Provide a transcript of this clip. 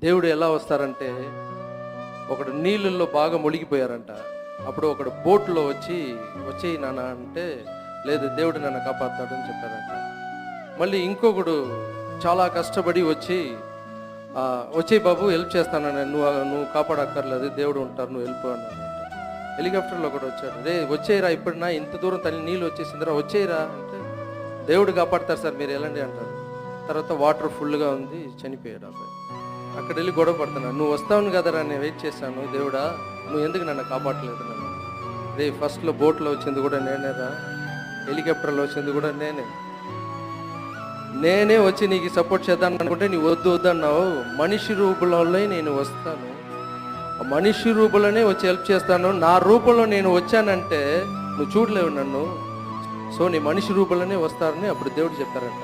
దేవుడు ఎలా వస్తారంటే, ఒకడు నీళ్ళల్లో బాగా మునిగిపోయారంట. అప్పుడు ఒకడు బోట్లో వచ్చేయి నాన్న అంటే, లేదు దేవుడు నన్ను కాపాడుతాడు అని చెప్పారంట. మళ్ళీ ఇంకొకడు చాలా కష్టపడి వచ్చేయి బాబు హెల్ప్ చేస్తానని, నువ్వు కాపాడక్కర్లేదు, దేవుడు ఉంటారు, నువ్వు వెళ్ళిపో అన్నాడంట. హెలికాప్టర్లో ఒకడు వచ్చాడు, రే వచ్చేయరా, ఇప్పుడు నా ఇంత దూరం తల్లి నీళ్ళు వచ్చేసిందిరా, వచ్చేయరా అంటే, దేవుడు కాపాడతారు సార్, మీరు వెళ్ళండి అంటారు. తర్వాత వాటర్ ఫుల్గా ఉంది, చనిపోయాడు అబ్బాయి. అక్కడ వెళ్ళి గొడవ పడుతున్నాను, నువ్వు వస్తావు కదరా, నేను వెయిట్ చేశాను, దేవుడా నువ్వు ఎందుకు నన్ను కాపాడలేదు నన్ను? రే ఫస్ట్లో బోట్లో వచ్చింది కూడా నేనేరా, హెలికాప్టర్లో వచ్చింది కూడా నేనే వచ్చి నీకు సపోర్ట్ చేద్దాను అనుకుంటే నీ వద్దు అన్నావు. మనిషి రూపంలోనే నేను వస్తాను, మనిషి రూపంలోనే వచ్చి హెల్ప్ చేస్తాను, నా రూపంలో నేను వచ్చానంటే నువ్వు చూడలేవు నన్ను, సో నీ మనిషి రూపంలోనే వస్తారని అప్పుడు దేవుడు చెప్పారంట.